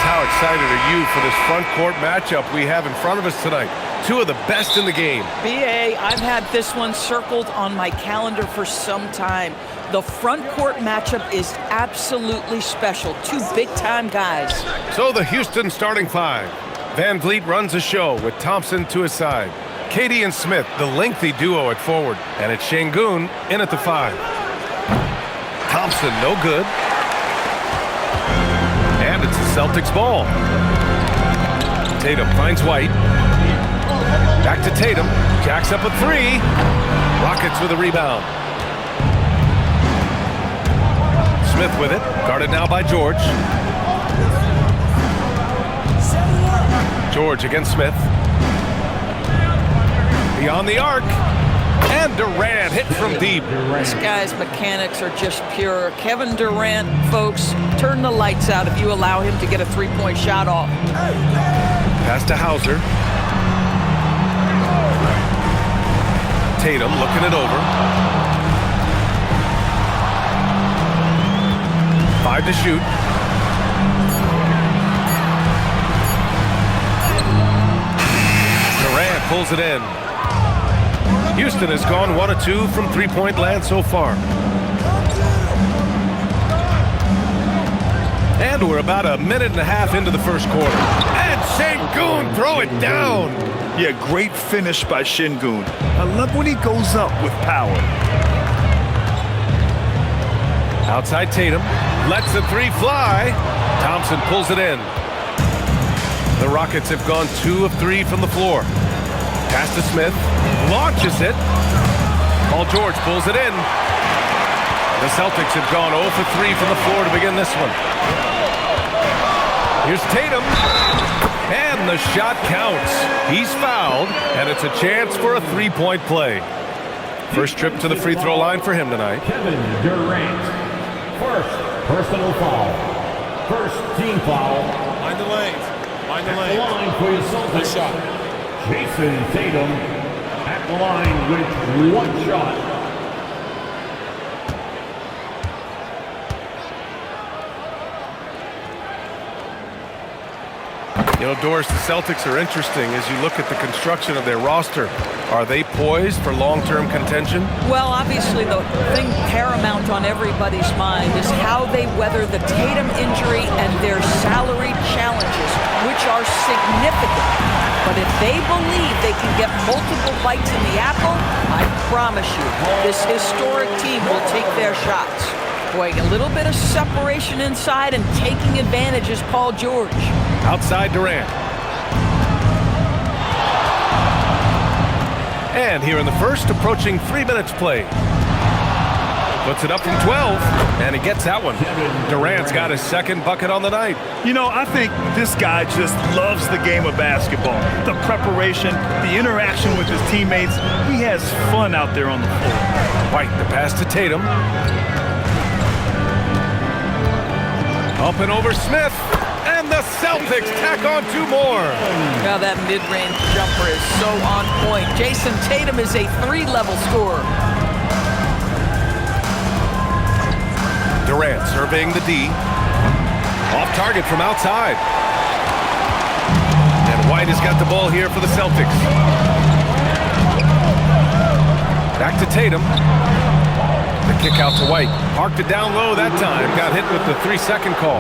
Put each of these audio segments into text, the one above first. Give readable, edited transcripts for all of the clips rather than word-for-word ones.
how excited are you for this front court matchup we have in front of us tonight? Two of the best in the game. B.A., I've had this one circled on my calendar for some time. The front court matchup is absolutely special. Two big-time guys. So the Houston starting five. Van Vliet runs the show with Thompson to his side. Katie and Smith, the lengthy duo at forward. And it's Şengün in at the 5. Thompson, no good. And it's the Celtics ball. Tatum finds White. Back to Tatum. Jacks up a 3. Rockets with a rebound. Smith with it. Guarded now by George. George against Smith. Beyond the arc. And Durant hit from deep. This guy's mechanics are just pure. Kevin Durant, folks, turn the lights out if you allow him to get a three-point shot off. Pass to Hauser. Tatum looking it over. 5 to shoot. Durant pulls it in. Houston has gone 1 of 2 from three-point land so far. And we're about a minute and a half into the first quarter. And Şengün throw it down. Yeah, great finish by Şengün. I love when he goes up with power. Outside Tatum. Lets the 3 fly. Thompson pulls it in. The Rockets have gone 2 of 3 from the floor. Pass to Smith. Launches it. Paul George pulls it in. The Celtics have gone 0 for 3 from the floor to begin this one. Here's Tatum. And the shot counts. He's fouled, and it's a chance for a three-point play. First trip to the free throw line for him tonight. Kevin Durant. First personal foul. First team foul. Mind the lanes. Mind the At the lanes. line for your Celtics. Good shot. Jason Tatum at the line with 1 shot. You know, Doris, the Celtics are interesting as you look at the construction of their roster. Are they poised for long-term contention? Well, obviously, the thing paramount on everybody's mind is how they weather the Tatum injury and their salary challenges, which are significant. But if they believe they can get multiple bites in the apple, I promise you, this historic team will take their shots. Boy, a little bit of separation inside and taking advantage is Paul George. Outside Durant. And here in the first, approaching 3 minutes played. Puts it up from 12, and he gets that one. Durant's got his second bucket on the night. You know, I think this guy just loves the game of basketball. The preparation, the interaction with his teammates. He has fun out there on the floor. White, the pass to Tatum. Up and over Smith. And the Celtics tack on 2 more. Now that mid-range jumper is so on point. Jason Tatum is a 3-level scorer. Durant surveying the D. Off target from outside. And White has got the ball here for the Celtics. Back to Tatum. The kick out to White. Parked it down low that time. Got hit with the 3-second call.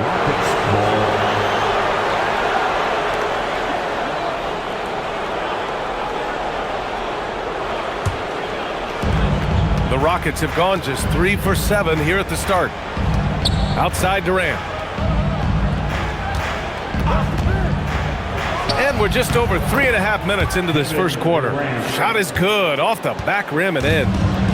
The Rockets have gone just 3 for 7 here at the start. Outside Durant. And we're just over 3.5 minutes into this first quarter. Shot is good, off the back rim and in.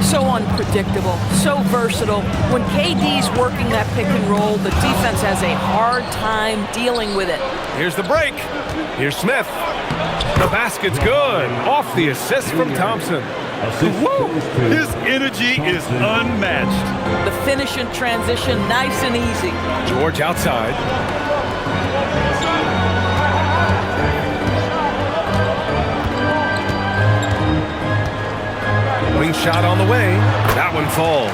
So unpredictable, so versatile. When KD's working that pick and roll, the defense has a hard time dealing with it. Here's the break. Here's Smith. The basket's good. Off the assist from Thompson. Woo! His energy is unmatched. The finish in transition, nice and easy. George outside. Wing shot on the way. That one falls.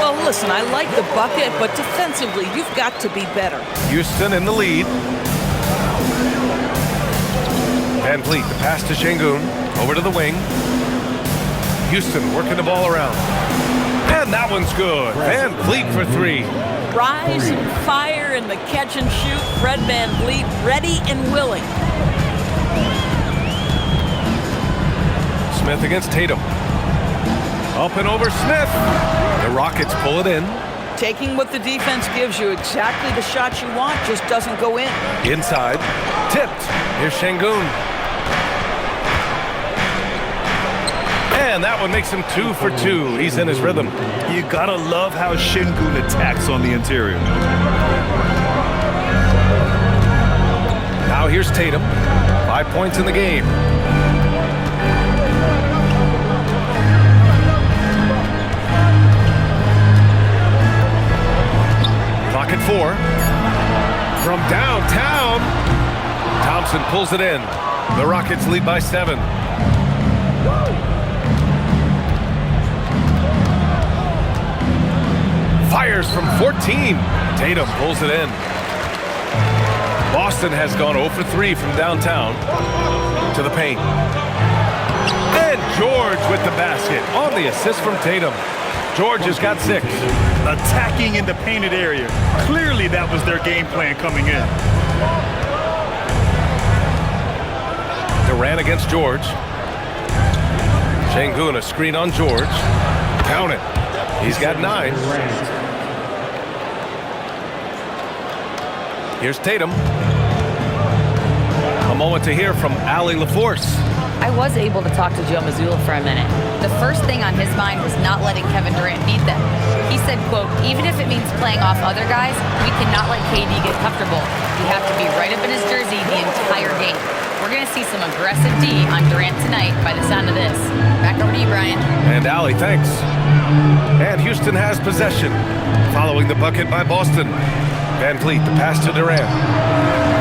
Well, listen, I like the bucket, but defensively, you've got to be better. Houston in the lead. Van Vliet, the pass to Şengün. Over to the wing. Houston working the ball around. And that one's good. Van Vliet for three. Rise and fire in the catch and shoot. Fred Van Vliet ready and willing. Smith against Tatum. Up and over Smith. The Rockets pull it in. Taking what the defense gives you, exactly the shot you want, just doesn't go in. Inside. Tipped. Here's Şengün. And that one makes him 2 for 2. He's in his rhythm. You gotta love how Şengün attacks on the interior. Now here's Tatum. 5 points in the game. Clock at 4. From downtown. Thompson pulls it in. The Rockets lead by 7. Fires from 14. Tatum pulls it in. Boston has gone 0 for 3 from downtown to the paint. And George with the basket on the assist from Tatum. George has got 6. Attacking in the painted area. Clearly that was their game plan coming in. Durant against George. Şengün, a screen on George. Count it. He's got 9. Here's Tatum. A moment to hear from Allie LaForce. I was able to talk to Joe Mazzulla for a minute. The first thing on his mind was not letting Kevin Durant beat them. He said, quote, even if it means playing off other guys, we cannot let KD get comfortable. We have to be right up in his jersey the entire game. We're going to see some aggressive D on Durant tonight by the sound of this. Back over to you, Brian. And Allie, thanks. And Houston has possession. Following the bucket by Boston. Van Vliet, the pass to Durant.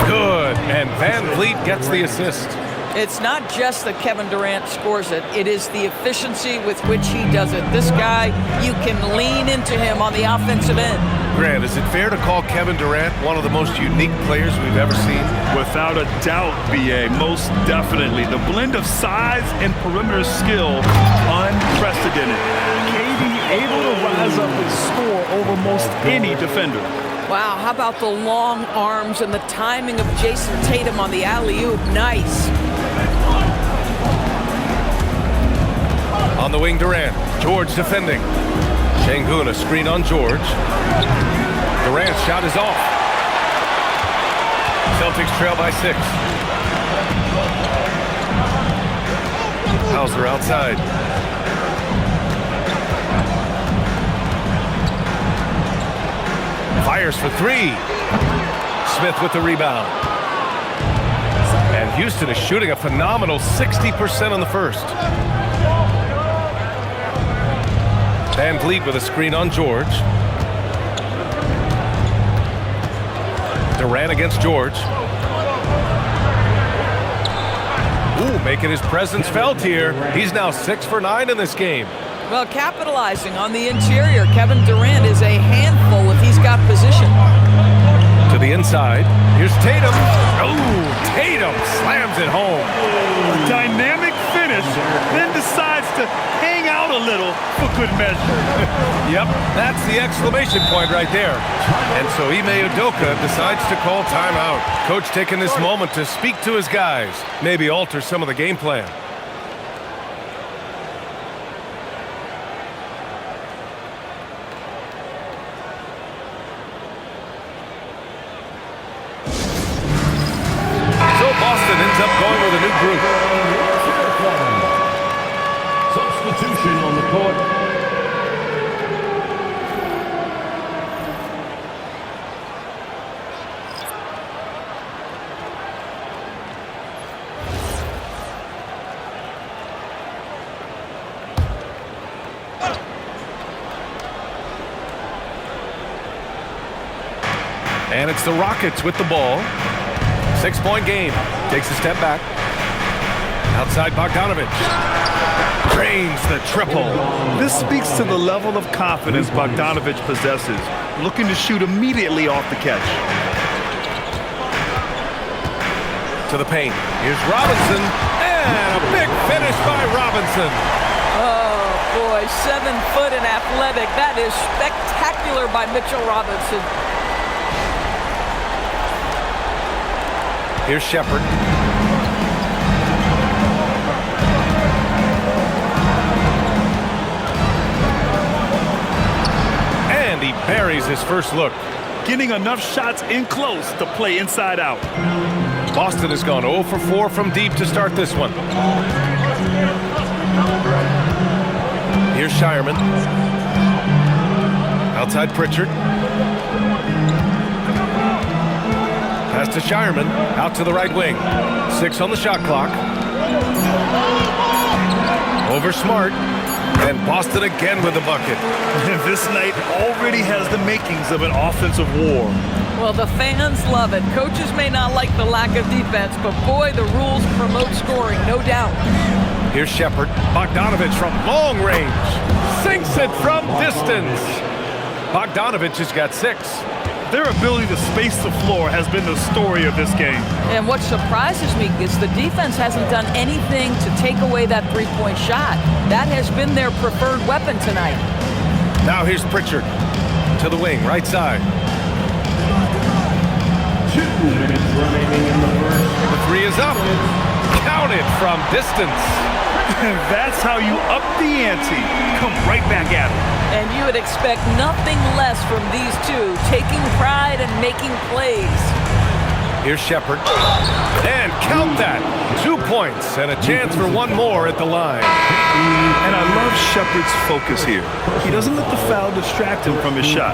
Good. And Van Vliet gets the assist. It's not just that Kevin Durant scores it. It is the efficiency with which he does it. This guy, you can lean into him on the offensive end. Grant, is it fair to call Kevin Durant one of the most unique players we've ever seen? Without a doubt, BA, most definitely. The blend of size and perimeter skill, unprecedented. KD able to rise up and score over most any defender. Wow, how about the long arms and the timing of Jason Tatum on the alley-oop? Nice. On the wing, Durant. George defending. Şengün, a screen on George. Durant's shot is off. Celtics trail by 6. Hauser outside. Fires for 3. Smith with the rebound. And Houston is shooting a phenomenal 60% on the first. Van Vliet with a screen on George. Durant against George. Ooh, making his presence felt here. He's now 6 for 9 in this game. Well, capitalizing on the interior, Kevin Durant is a handful if he's got position. To the inside. Here's Tatum. Oh, Tatum slams it home. A dynamic finish, then decides to hang out a little for good measure. Yep, that's the exclamation point right there. And so Ime Udoka decides to call timeout. Coach taking this moment to speak to his guys, maybe alter some of the game plan. Boston ends up going with a new group. Substitution on the court. And it's the Rockets with the ball. 6-point game. Takes a step back. Outside Bogdanović. Drains the triple. This speaks to the level of confidence Bogdanović possesses. Looking to shoot immediately off the catch. to the paint. Here's Robinson, and a big finish by Robinson. Oh, boy, 7 foot and athletic. That is spectacular by Mitchell Robinson. Here's Shepard. And he buries his first look. Getting enough shots in close to play inside out. Boston has gone 0 for 4 from deep to start this one. Here's Shireman. Outside Pritchard. Pass to Shireman. Out to the right wing. 6 on the shot clock. Over Smart. And Boston again with the bucket. This night already has the makings of an offensive war. Well, the fans love it. Coaches may not like the lack of defense, but boy, the rules promote scoring, no doubt. Here's Shepard. Bogdanovich from long range. Sinks it from distance. Bogdanovich has got 6. Their ability to space the floor has been the story of this game. And what surprises me is the defense hasn't done anything to take away that three-point shot. That has been their preferred weapon tonight. Now here's Pritchard. To the wing, right side. 2 minutes remaining in the first. The 3 is up. Counted from distance. That's how you up the ante. Come right back at it. And you would expect nothing less from these two, taking pride and making plays. Here's Shepard. And count that. 2 points and a chance for one more at the line. And I love Shepard's focus here. He doesn't let the foul distract him from his shot.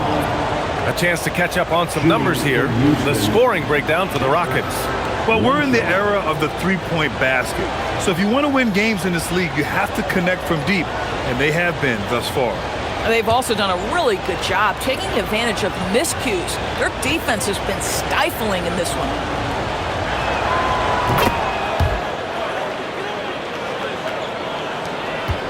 A chance to catch up on some numbers here. The scoring breakdown for the Rockets. Well, we're in the era of the three-point basket. So if you want to win games in this league, you have to connect from deep. And they have been thus far. They've also done a really good job taking advantage of miscues. Their defense has been stifling in this one.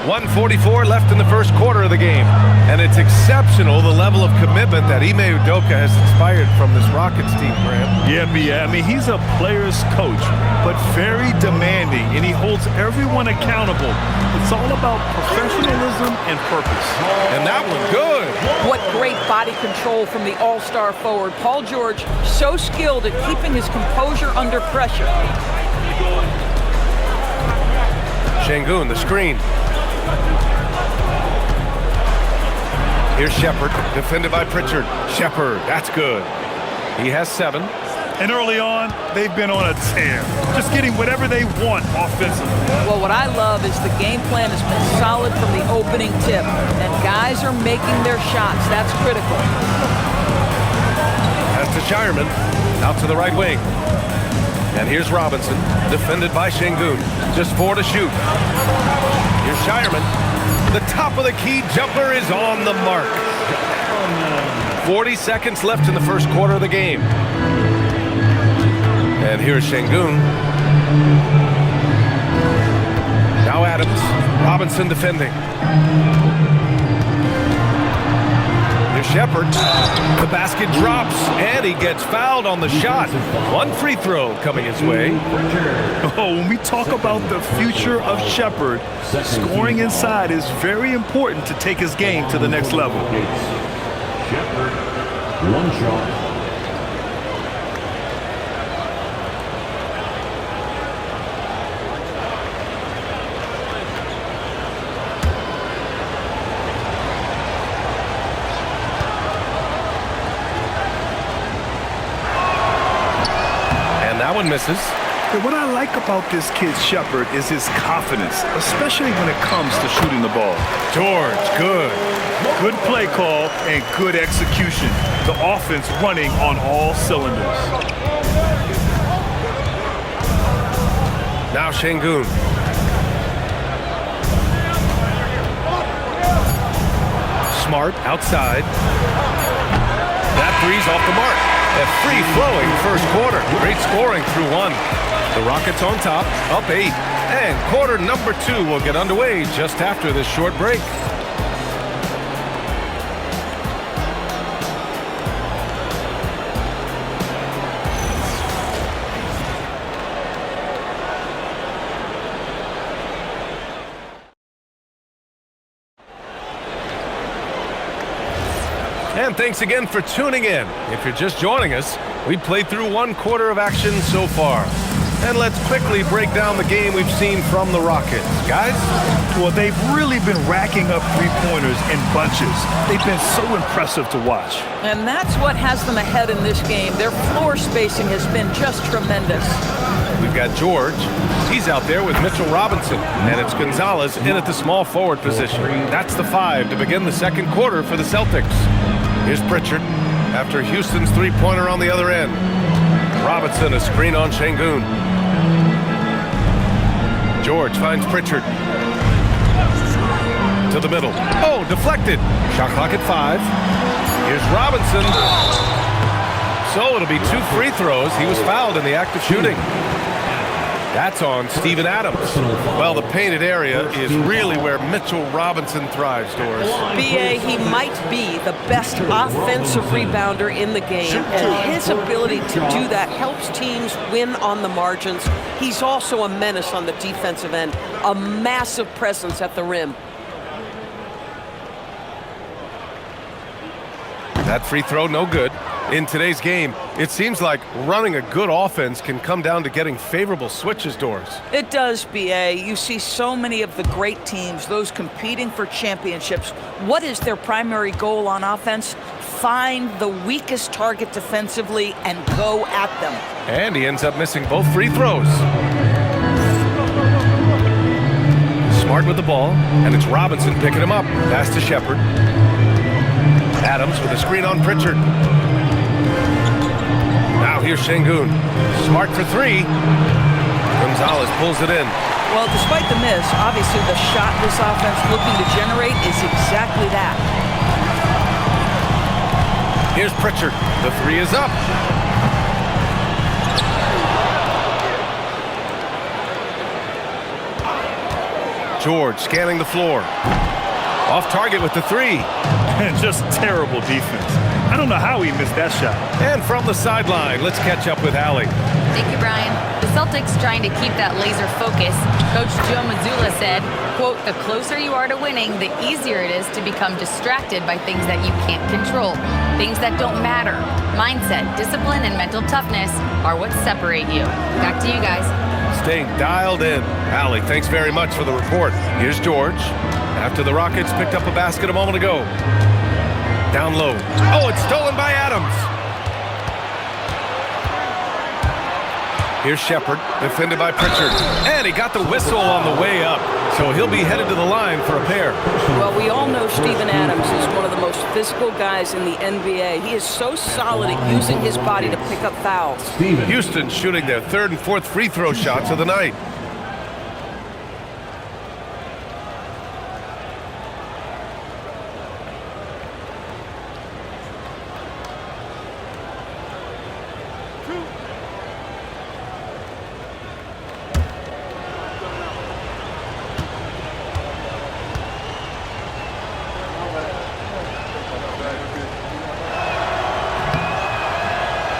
1:44 left in the first quarter of the game. And it's exceptional the level of commitment that Ime Udoka has inspired from this Rockets team, Graham. Yeah, I mean, he's a player's coach, but very demanding, and he holds everyone accountable. It's all about professionalism and purpose. And that one good. What great body control from the all-star forward. Paul George, so skilled at keeping his composure under pressure. Şengün, the screen. Here's Shepard, defended by Pritchard. Shepard, that's good. He has 7. And early on, they've been on a tear, just getting whatever they want offensively. Well, what I love is the game plan has been solid from the opening tip, and guys are making their shots. That's critical. Pass to Shireman, out to the right wing. And here's Robinson, defended by Şengün. Just 4 to shoot. Here's Shireman. The top of the key jumper is on the mark. 40 seconds left in the first quarter of the game. And here's Şengün. Now Adams. Robinson defending. Here's Shepard. The basket drops, and he gets fouled on the shot. 1 free throw coming his way. Oh, when we talk about the future of Shepard, scoring inside is very important to take his game to the next level. Shepard, 1 shot. That one misses. And what I like about this kid Shepard is his confidence, especially when it comes to shooting the ball. George, good. Good play call and good execution. The offense running on all cylinders. Now Şengün. Smart outside. That three's off the mark. A free-flowing first quarter. Great scoring through 1. The Rockets on top, up 8. And quarter number 2 will get underway just after this short break. And thanks again for tuning in. If you're just joining us, we played through one quarter of action so far. And let's quickly break down the game we've seen from the Rockets. Guys? Well, they've really been racking up three-pointers in bunches. They've been so impressive to watch. And that's what has them ahead in this game. Their floor spacing has been just tremendous. We've got George. He's out there with Mitchell Robinson. And it's Gonzalez in at the small forward position. That's the 5 to begin the second quarter for the Celtics. Here's Pritchard after Houston's three-pointer on the other end. Robinson, a screen on Şengün. George finds Pritchard. To the middle. Oh, deflected. Shot clock at 5. Here's Robinson. So it'll be 2 free throws. He was fouled in the act of shooting. That's on Steven Adams. Well, the painted area is really where Mitchell Robinson thrives, Doris. B.A., he might be the best offensive rebounder in the game, and his ability to do that helps teams win on the margins. He's also a menace on the defensive end, a massive presence at the rim. That free throw, no good. In today's game, it seems like running a good offense can come down to getting favorable switches, Doris. It does, B.A. You see so many of the great teams, those competing for championships. What is their primary goal on offense? Find the weakest target defensively and go at them. And he ends up missing both free throws. Smart with the ball, and it's Robinson picking him up. Pass to Shepherd. Adams with a screen on Pritchard. Now here's Şengün. Smart for 3. Gonzalez pulls it in. Well, despite the miss, obviously the shot this offense looking to generate is exactly that. Here's Pritchard. The 3 is up. George scanning the floor. Off target with the 3. And just terrible defense. I don't know how he missed that shot. And from the sideline, let's catch up with Allie. Thank you, Brian. The Celtics trying to keep that laser focus. Coach Joe Mazzulla said, quote, "The closer you are to winning, the easier it is to become distracted by things that you can't control, things that don't matter. Mindset, discipline, and mental toughness are what separate you." Back to you guys. Staying dialed in. Allie, thanks very much for the report. Here's George. After the Rockets picked up a basket a moment ago. Down low. Oh, it's stolen by Adams. Here's Shepherd, defended by Pritchard. And he got the whistle on the way up. So he'll be headed to the line for a pair. Well, we all know Steven Adams is one of the most physical guys in the NBA. He is so solid at using his body to pick up fouls. Houston shooting their 3rd and 4th free throw shots of the night.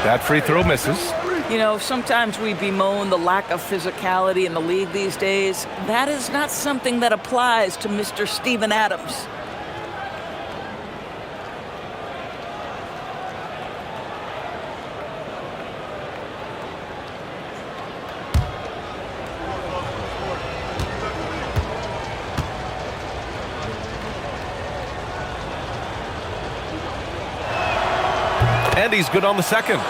That free throw misses. You know, sometimes we bemoan the lack of physicality in the league these days. That is not something that applies to Mr. Steven Adams. And he's good on the second.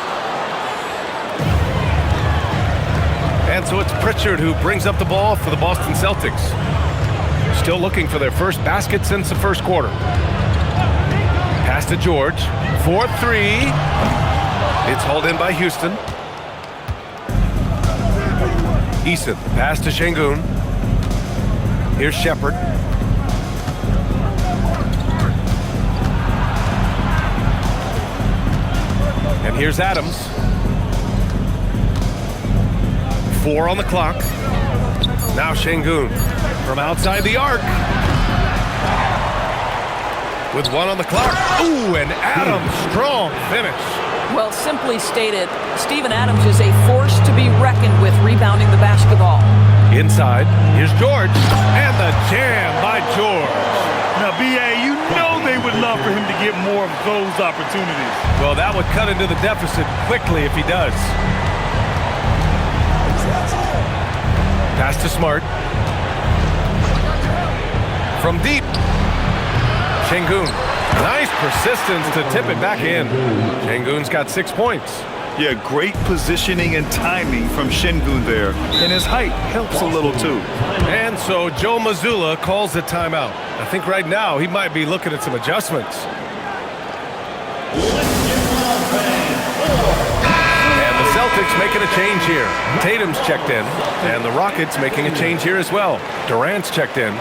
And so it's Pritchard who brings up the ball for the Boston Celtics. Still looking for their first basket since the first quarter. Pass to George. 4-3. It's hauled in by Houston. Eason, pass to Şengün. Here's Shepherd. And here's Adams. 4 on the clock. Now Şengün from outside the arc. With 1 on the clock. Ooh, and Adams, strong finish. Well, simply stated, Steven Adams is a force to be reckoned with rebounding the basketball. Inside, here's George. And the jam by George. Now, B.A., you know they would love on for him to get more of those opportunities. Well, that would cut into the deficit quickly if he does. Pass to Smart. From deep. Şengün. Nice persistence to tip it back in. Şengün's got 6 points. Yeah, great positioning and timing from Şengün there. And his height helps a little too. And so Joe Mazzulla calls the timeout. I think right now he might be looking at some adjustments. And the Celtics making a change here. Tatum's checked in. And the Rockets making a change here as well. Durant's checked in.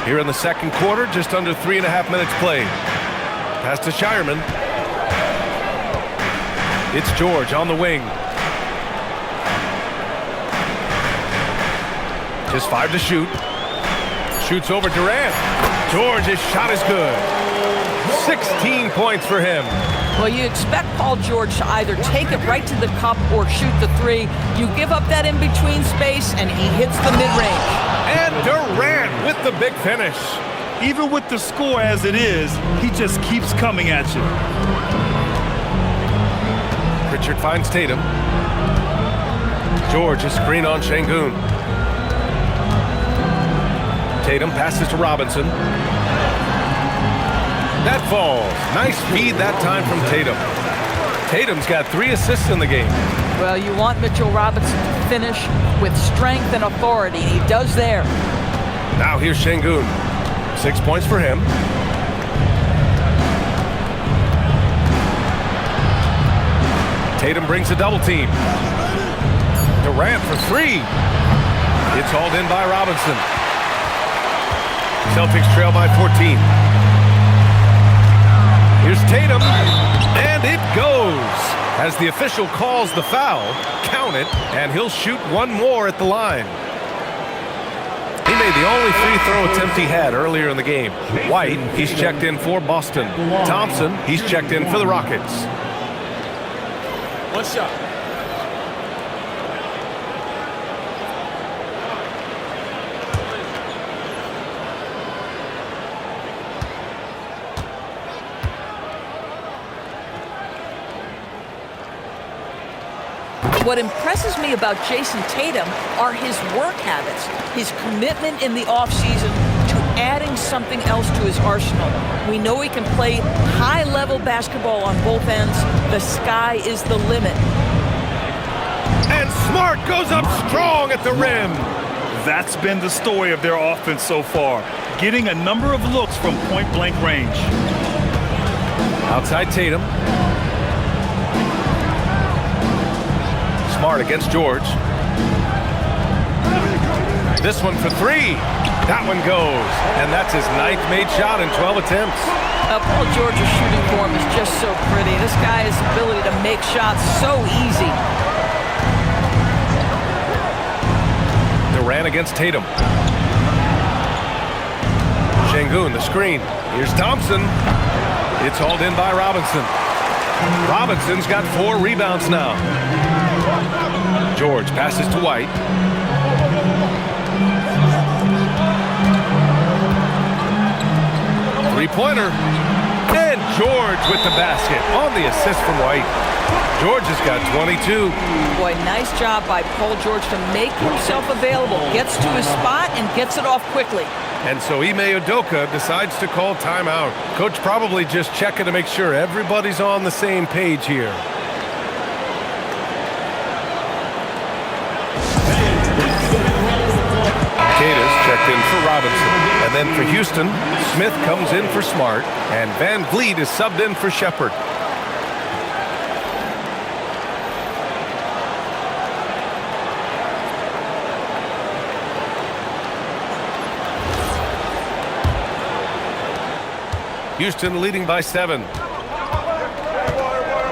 Here in the second quarter, just under 3.5 minutes played. Pass to Shireman. It's George on the wing. Just 5 to shoot. Shoots over Durant. George's shot is good. 16 points for him. Well, you expect Paul George to either take it right to the cup or shoot the three. You give up that in-between space, and he hits the mid-range. And Durant with the big finish. Even with the score as it is, he just keeps coming at you. Pritchard finds Tatum. George, a screen on Şengün. Tatum passes to Robinson. That falls. Nice feed that time from Tatum. Tatum's got 3 assists in the game. Well, you want Mitchell Robinson to finish with strength and authority. He does there. Now here's Şengün. 6 points for him. Tatum brings a double team. Durant for 3. It's hauled in by Robinson. Celtics trail by 14. Here's Tatum, and it goes. As the official calls the foul, count it, and he'll shoot one more at the line. He made the only free throw attempt he had earlier in the game. White, he's checked in for Boston. Thompson, he's checked in for the Rockets. One shot. What impresses me about Jason Tatum are his work habits, his commitment in the offseason to adding something else to his arsenal. We know he can play high-level basketball on both ends. The sky is the limit. And Smart goes up strong at the rim. That's been the story of their offense so far, getting a number of looks from point-blank range. Outside Tatum. Smart against George. This one for 3. That one goes. And that's his 9th made shot in 12 attempts. Paul George's shooting form is just so pretty. This guy has the ability to make shots so easy. Durant against Tatum. Şengün, the screen. Here's Thompson. It's hauled in by Robinson. Robinson's got 4 rebounds now. George passes to White. Three-pointer. And George with the basket on the assist from White. George has got 22. Boy, nice job by Paul George to make himself available. Gets to his spot and gets it off quickly. And so Ime Udoka decides to call timeout. Coach probably just checking to make sure everybody's on the same page here. Cata's checked in for Robinson. And then for Houston, Smith comes in for Smart. And Van Vliet is subbed in for Shepherd. Houston leading by 7.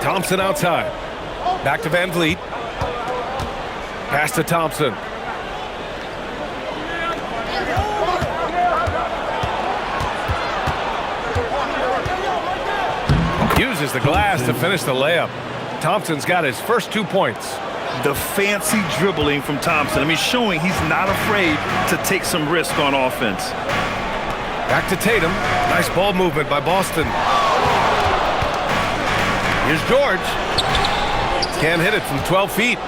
Thompson outside. Back to Van Vliet. Pass to Thompson. uses the glass to finish the layup. Thompson's got his first 2 points. The fancy dribbling from Thompson. I mean, showing he's not afraid to take some risk on offense. Back to Tatum. Nice ball movement by Boston. Here's George. Can't hit it from 12 feet.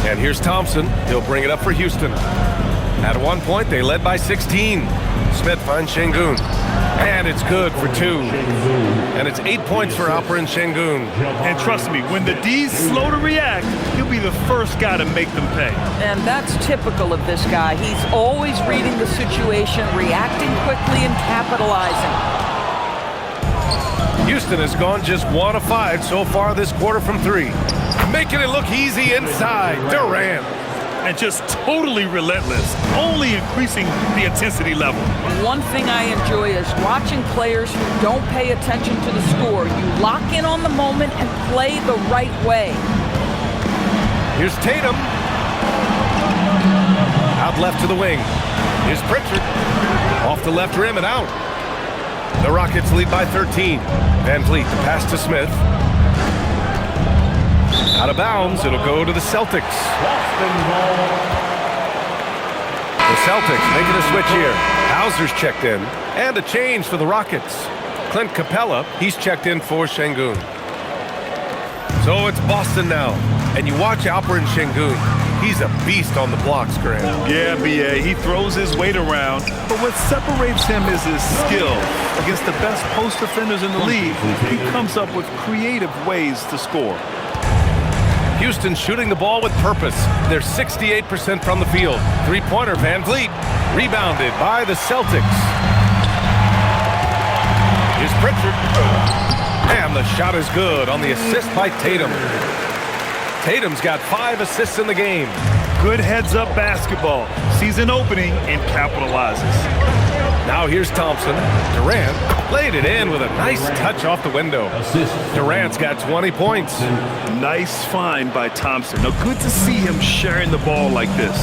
And here's Thompson. He'll bring it up for Houston. At one point, they led by 16. Smith finds Şengün. And it's good for 2. And it's 8 points for Alperen Şengün. And trust me, when the D's slow to react, he'll be the first guy to make them pay. And that's typical of this guy. He's always reading the situation, reacting quickly, and capitalizing. Houston has gone just 1 of 5 so far this quarter from 3. Making it look easy inside. Durant. And just totally relentless, only increasing the intensity level. One thing I enjoy is watching players who don't pay attention to the score. You lock in on the moment and play the right way. Here's Tatum. Out left to the wing. Here's Pritchard. Off the left rim and out. The Rockets lead by 13. Van Vliet, the pass to Smith. Out of bounds, it'll go to the Celtics. The Celtics making a switch here. Hauser's checked in. And a change for the Rockets. Clint Capella, he's checked in for Şengün. So it's Boston now. And you watch Alperen Şengün. He's a beast on the blocks, Grant. Yeah, B.A., he throws his weight around, but what separates him is his skill. Against the best post defenders in the league, he comes up with creative ways to score. Houston shooting the ball with purpose. They're 68% from the field. Three-pointer, Van Vliet. Rebounded by the Celtics. Here's Pritchard. And the shot is good on the assist by Tatum. Tatum's got 5 assists in the game. Good heads-up basketball. Sees an opening and capitalizes. Now here's Thompson. Durant played it in with a nice touch off the window. Durant's got 20 points. Nice find by Thompson. Now, good to see him sharing the ball like this.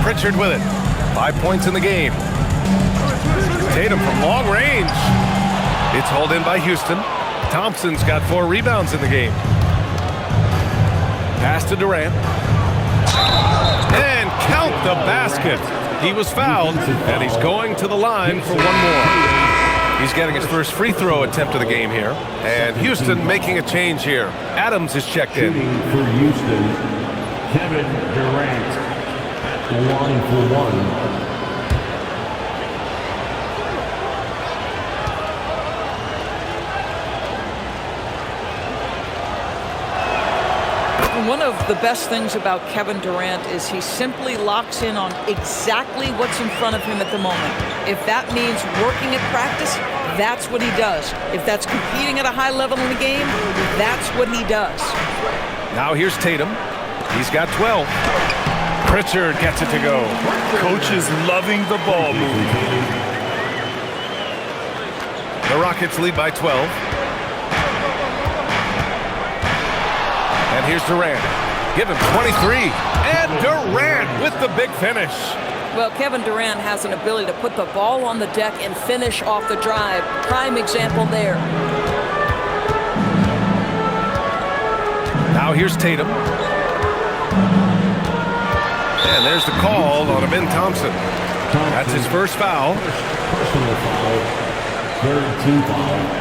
Pritchard with it. 5 points in the game. Tatum from long range. It's hauled in by Houston. Thompson's got 4 rebounds in the game. Pass to Durant. And count the basket. He was fouled, and he's going to the line for 1 more. He's getting his first free throw attempt of the game here. And Houston making a change here. Adams is checked in. For Houston, Kevin Durant at the line for 1. One of the best things about Kevin Durant is he simply locks in on exactly what's in front of him at the moment. If that means working at practice, that's what he does. If that's competing at a high level in the game, that's what he does. Now here's Tatum. He's got 12. Pritchard gets it to go. Coach is loving the ball movement. The Rockets lead by 12. And here's Durant. Give him 23. And Durant with the big finish. Well, Kevin Durant has an ability to put the ball on the deck and finish off the drive. Prime example there. Now here's Tatum. And there's the call on Ben Thompson. That's his first foul. Personal foul. Third team foul.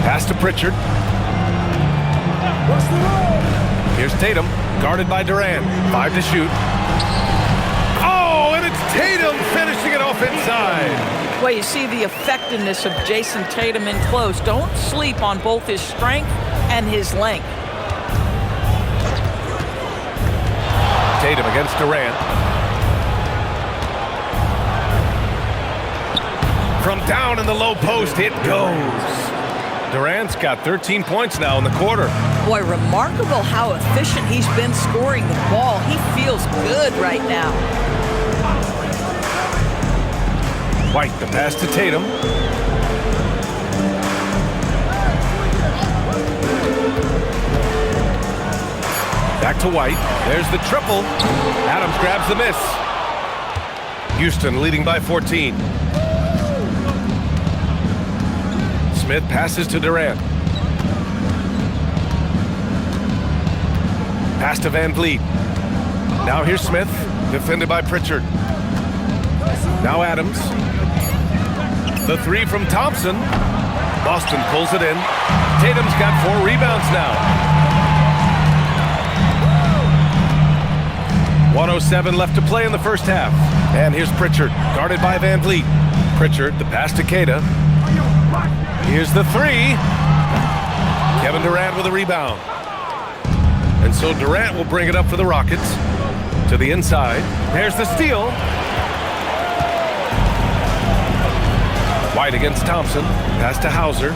Pass to Pritchard. Here's Tatum, guarded by Durant. 5 to shoot. Oh, and it's Tatum finishing it off inside. Well, you see the effectiveness of Jason Tatum in close. Don't sleep on both his strength and his length. Tatum against Durant. From down in the low post, it goes. Durant's got 13 points now in the quarter. Boy, remarkable how efficient he's been scoring the ball. He feels good right now. White, the pass to Tatum. Back to White. There's the triple. Adams grabs the miss. Houston leading by 14. Smith passes to Durant. Pass to Van Vliet. Now here's Smith, defended by Pritchard. Now Adams. The three from Thompson. Boston pulls it in. Tatum's got 4 rebounds now. 1:07 left to play in the first half. And here's Pritchard, guarded by Van Vliet. Pritchard, the pass to Keita. Here's the three. Kevin Durant with a rebound. And so Durant will bring it up for the Rockets. To the inside. There's the steal. White against Thompson. Pass to Hauser.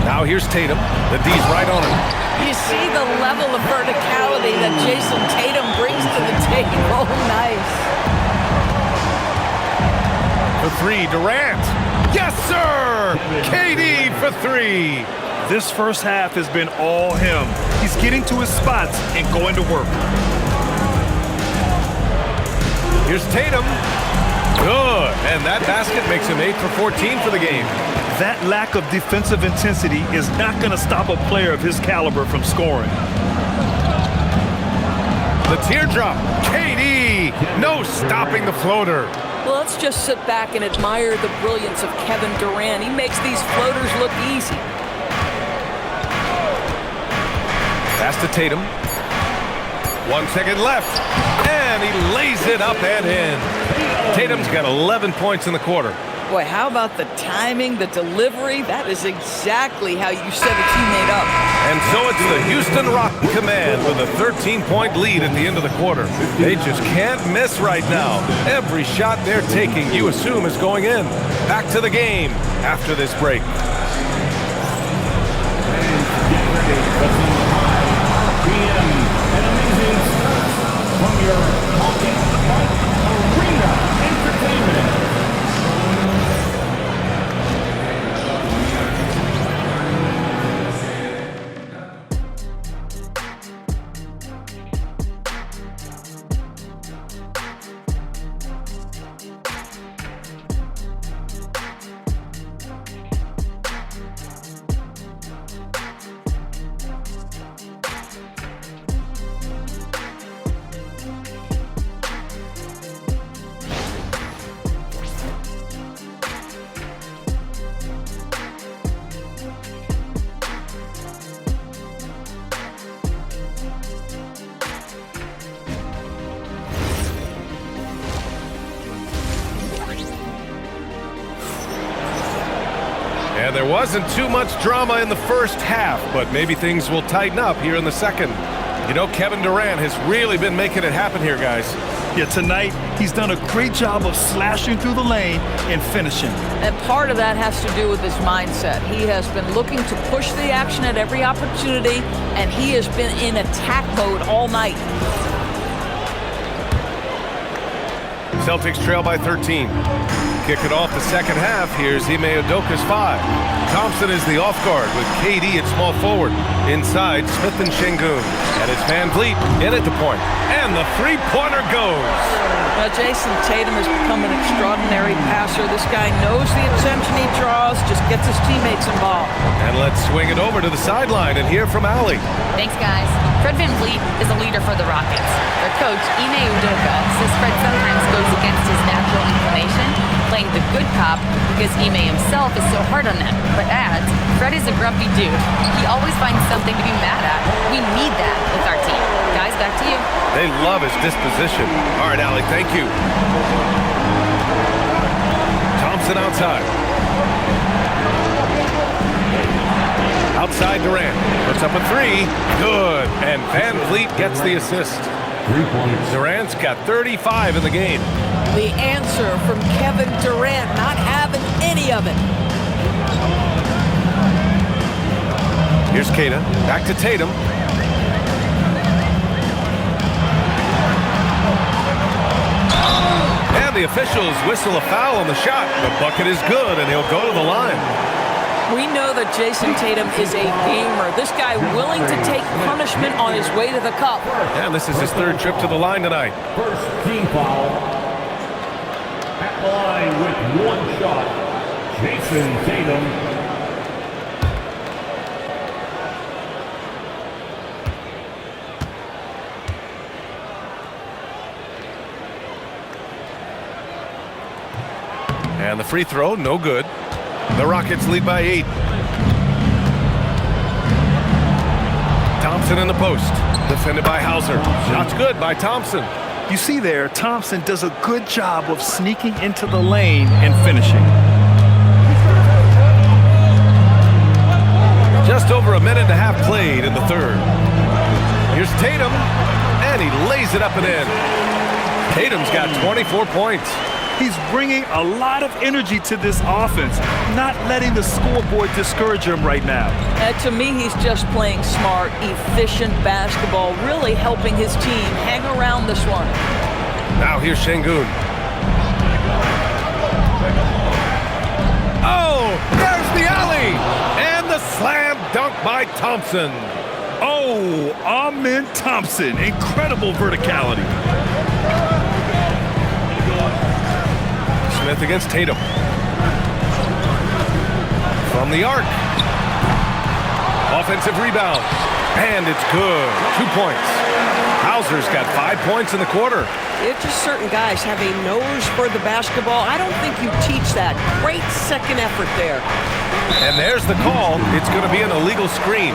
Now here's Tatum. The D's right on him. You see the level of verticality that Jason Tatum brings to the table. Nice. For three, Durant. Yes, sir! KD for three. This first half has been all him. He's getting to his spots and going to work. Here's Tatum. Good. And that basket makes him 8 for 14 for the game. That lack of defensive intensity is not going to stop a player of his caliber from scoring. The teardrop. KD. No stopping the floater. Well, let's just sit back and admire the brilliance of Kevin Durant. He makes these floaters look easy. Pass to Tatum. 1 second left. And he lays it up and in. Tatum's got 11 points in the quarter. Boy, how about the timing, the delivery? That is exactly how you set a teammate up. And so it's the Houston Rockets command with a 13-point lead at the end of the quarter. They just can't miss right now. Every shot they're taking, you assume, is going in. Back to the game after this break. From your Pocket Arena Entertainment. And there wasn't too much drama in the first half, but maybe things will tighten up here in the second. You know, Kevin Durant has really been making it happen here, guys. Yeah, tonight he's done a great job of slashing through the lane and finishing. And part of that has to do with his mindset. He has been looking to push the action at every opportunity, and he has been in attack mode all night. Celtics trail by 13. Kick it off the second half. Here's Ime Udoka's 5. Thompson is the off guard with KD at small forward. Inside, Smith and Şengün. And it's Van Vliet in at the point. And the three-pointer goes. Now, Jason Tatum has become an extraordinary passer. This guy knows the attention he draws, just gets his teammates involved. And let's swing it over to the sideline and hear from Allie. Thanks, guys. Fred Van Vliet is a leader for the Rockets. Their coach, Ime Udoka, says Fred sometimes goes against his natural inclination, playing the good cop because Ime himself is so hard on them, but adds, Fred is a grumpy dude. He always finds something to be mad at. We need that with our team. Guys, back to you. They love his disposition. All right, Allie, thank you. Thompson outside. Outside Durant. Puts up a three. Good. And Van Vliet gets the assist. 3 points. Durant's got 35 in the game. The answer from Kevin Durant, not having any of it. Here's Keita. Back to Tatum. And the officials whistle a foul on the shot. The bucket is good, and he'll go to the line. We know that Jason Tatum is a gamer. This guy willing to take punishment on his way to the cup. And this is his third trip to the line tonight. First team foul. At the line with one shot, Jason Tatum. And the free throw, no good. The Rockets lead by 8. Thompson in the post, defended by Hauser. Shots good by Thompson. You see there, Thompson does a good job of sneaking into the lane and finishing. Just over a minute and a half played in the third. Here's Tatum, and he lays it up and in. Tatum's got 24 points. He's bringing a lot of energy to this offense, not letting the scoreboard discourage him right now. To me, he's just playing smart, efficient basketball, really helping his team hang around this one. Now here's Şengün. Oh, there's the alley! And the slam dunk by Thompson. Oh, Amen Thompson, incredible verticality. Smith against Tatum. From the arc. Offensive rebound. And it's good. 2 points. Hauser's got 5 points in the quarter. It's just certain guys have a nose for the basketball. I don't think you teach that. Great second effort there. And there's the call. It's going to be an illegal screen.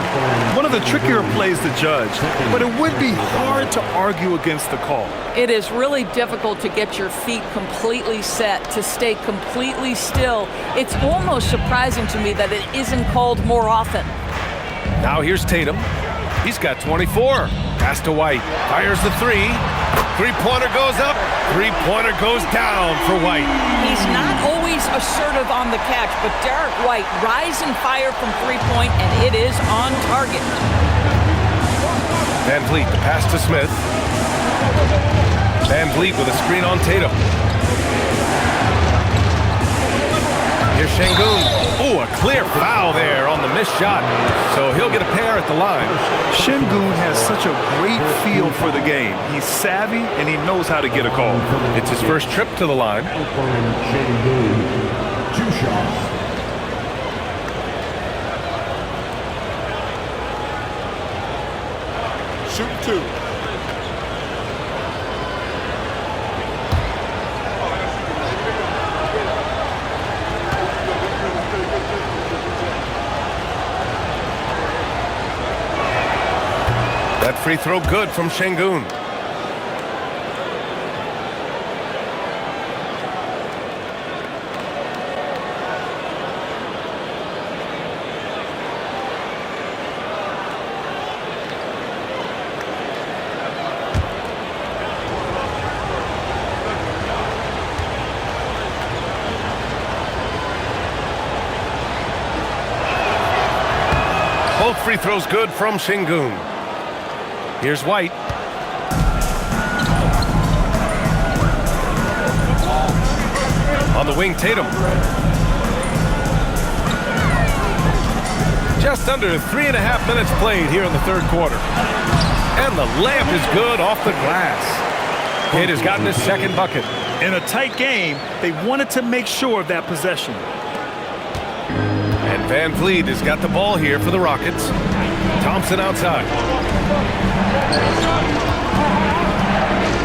One of the trickier plays to judge, but it would be hard to argue against the call. It is really difficult to get your feet completely set, to stay completely still. It's almost surprising to me that it isn't called more often. Now here's Tatum. He's got 24. Pass to White. Fires the three. Three-pointer goes up. Three-pointer goes down for White. He's not always assertive on the catch, but Derek White rise and fire from three-point, and it is on target. Van Vliet, the pass to Smith. Van Vliet with a screen on Tatum. Here's Şengün. Oh, a clear foul there on the missed shot. So he'll get a pair at the line. Şengün has such a great feel for the game. He's savvy and he knows how to get a call. It's his first trip to the line. Şengün. 2 shots. Shoot 2. That free throw good from Şengün. Both free throws good from Şengün. Here's White. On the wing, Tatum. Just under 3.5 minutes played here in the third quarter. And the layup is good off the glass. Kidd has gotten his second bucket. In a tight game, they wanted to make sure of that possession. And Van Vliet has got the ball here for the Rockets. Thompson outside.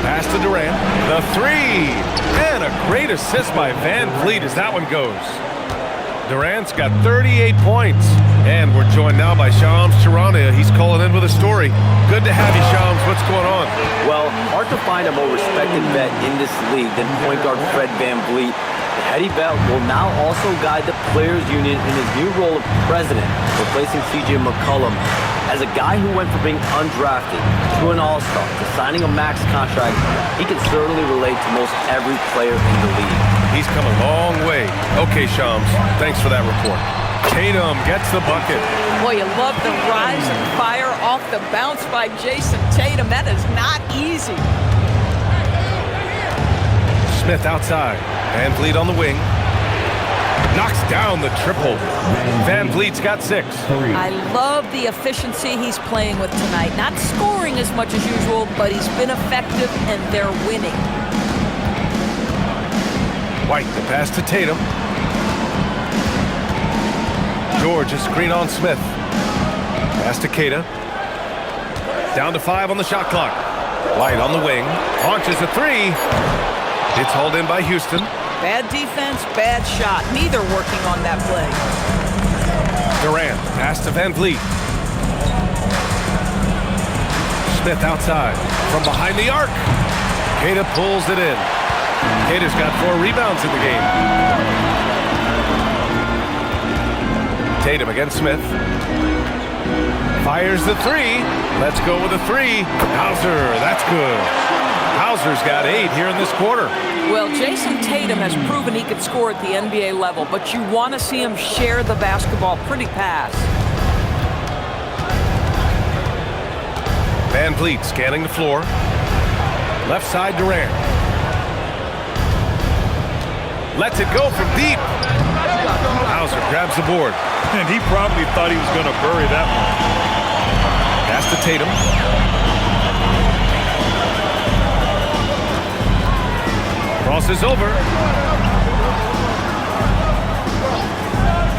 Pass to Durant. The three. And a great assist by Van Vliet as that one goes. Durant's got 38 points. And we're joined now by Shams Charania. He's calling in with a story. Good to have you, Shams. What's going on? Well, hard to find a more respected vet in this league than point guard Fred Van Vliet. The heady vet will now also guide the Players Union in his new role of president, replacing C.J. McCollum. As a guy who went from being undrafted to an all-star to signing a max contract, he can certainly relate to most every player in the league. He's come a long way. Okay, Shams, thanks for that report. Tatum gets the bucket. Boy, you love the rise and fire off the bounce by Jason Tatum. That is not easy. Smith outside. Van Vliet on the wing. Knocks down the triple. Van Vliet's got 6. I love the efficiency he's playing with tonight. Not scoring as much as usual, but he's been effective and they're winning. White, the pass to Tatum. George, a screen on Smith. Pass to Queta. Down to 5 on the shot clock. White on the wing. Launches a 3. It's hauled in by Houston. Bad defense, bad shot. Neither working on that play. Durant, pass to Van Vliet. Smith outside. From behind the arc. Queta pulls it in. Queta's got 4 rebounds in the game. Tatum against Smith. Fires the 3. Let's go with a 3. Hauser, that's good. Hauser's got 8 here in this quarter. Well, Jason Tatum has proven he could score at the NBA level, but you want to see him share the basketball pretty fast. Van Vliet scanning the floor. Left side Durant. Lets it go from deep. Hauser grabs the board. And he probably thought he was going to bury that one. Pass to Tatum. Crosses over.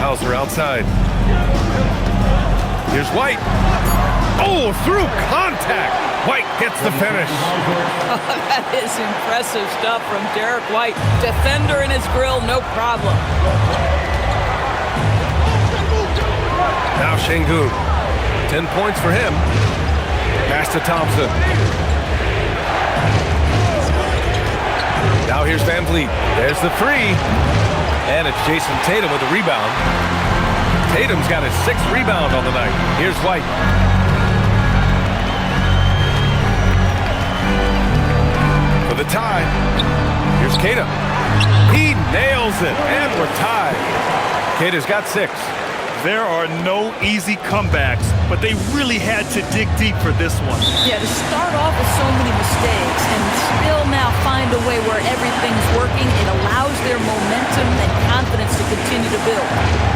Hauser outside. Here's White. Oh, through contact. White gets the finish. That is impressive stuff from Derek White. Defender in his grill, no problem. Now Şengün. 10 points for him. Pass to Thompson. Now here's Van Vliet. There's the 3. And it's Jason Tatum with the rebound. Tatum's got his 6th rebound on the night. Here's White. For the tie. Here's Queta. He nails it. And we're tied. Queta's got 6. There are no easy comebacks, but they really had to dig deep for this one. Yeah, to start off with so many mistakes and still now find a way where everything's working, it allows their momentum and confidence to continue to build.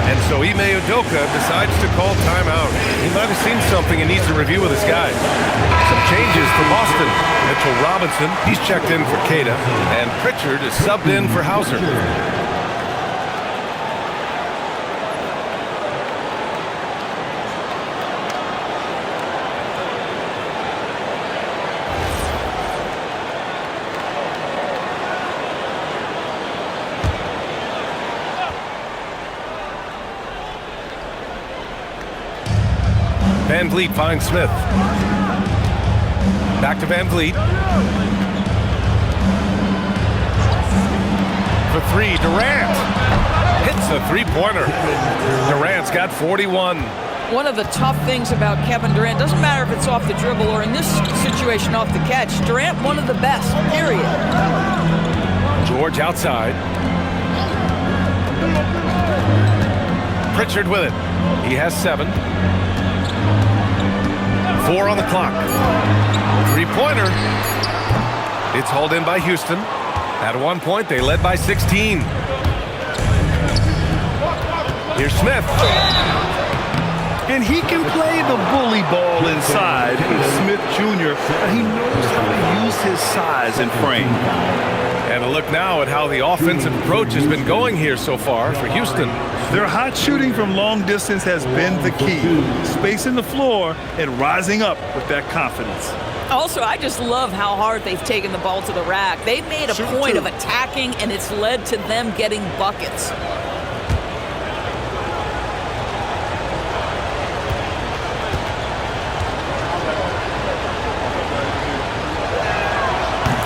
And so Ime Udoka decides to call timeout. He might have seen something and needs to review with his guys. Some changes for Boston. Mitchell Robinson, he's checked in for Queta, and Pritchard is subbed in for Hauser. Van Vliet finds Smith. Back to Van Vliet. For 3, Durant. Hits a 3-pointer. Durant's got 41. One of the tough things about Kevin Durant, doesn't matter if it's off the dribble or in this situation off the catch, Durant one of the best, period. George outside. Pritchard with it. He has 7. 4 on the clock. 3-pointer. It's hauled in by Houston. At one point, they led by 16. Here's Smith. And he can play the bully ball inside. Smith Jr., he knows how to use his size and frame. And a look now at how the offensive approach has been going here so far for Houston. Their hot shooting from long distance has been the key. Spacing the floor and rising up with that confidence. Also, I just love how hard they've taken the ball to the rack. They've made a point of attacking, and it's led to them getting buckets.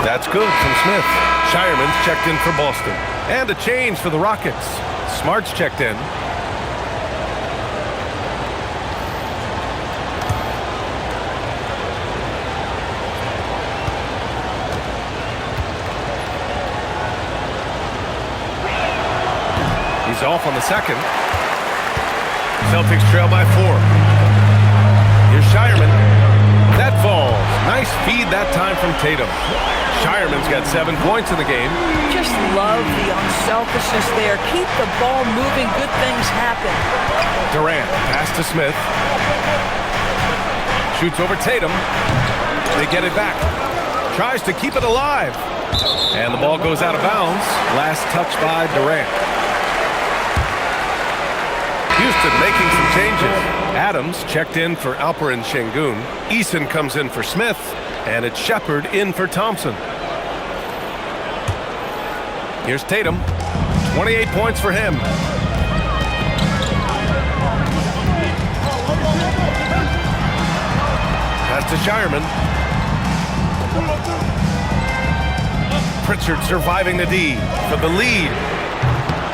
That's good from Smith. Shireman's checked in for Boston. And a change for the Rockets. Smart's checked in. He's off on the second. Celtics trail by 4. Here's Shireman. That falls. Nice feed that time from Tatum. Shireman's got 7 points in the game. Just love the unselfishness there. Keep the ball moving. Good things happen. Durant, pass to Smith. Shoots over Tatum. They get it back. Tries to keep it alive. And the ball goes out of bounds. Last touch by Durant. Houston making some changes. Adams checked in for Alperen Şengün. Eason comes in for Smith. And it's Shepard in for Thompson. Here's Tatum. 28 points for him. Pass to Shireman. Pritchard surviving the D for the lead.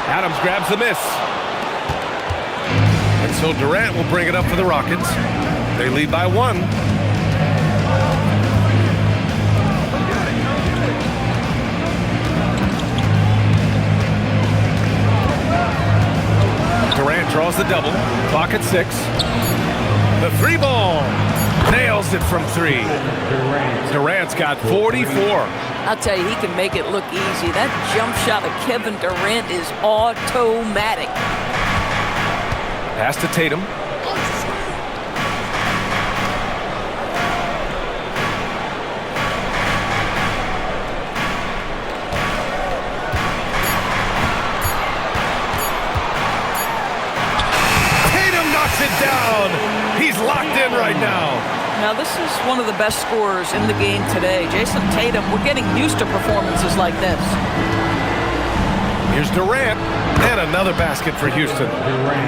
Adams grabs the miss. And so Durant will bring it up for the Rockets. They lead by 1. Durant draws the double. Clock at 6. The 3 ball. Nails it from 3. Durant's got 44. I'll tell you, he can make it look easy. That jump shot of Kevin Durant is automatic. Pass to Tatum. Tatum knocks it down. He's locked in right now. Now, this is one of the best scorers in the game today. Jason Tatum, we're getting used to performances like this. Here's Durant, and another basket for Houston.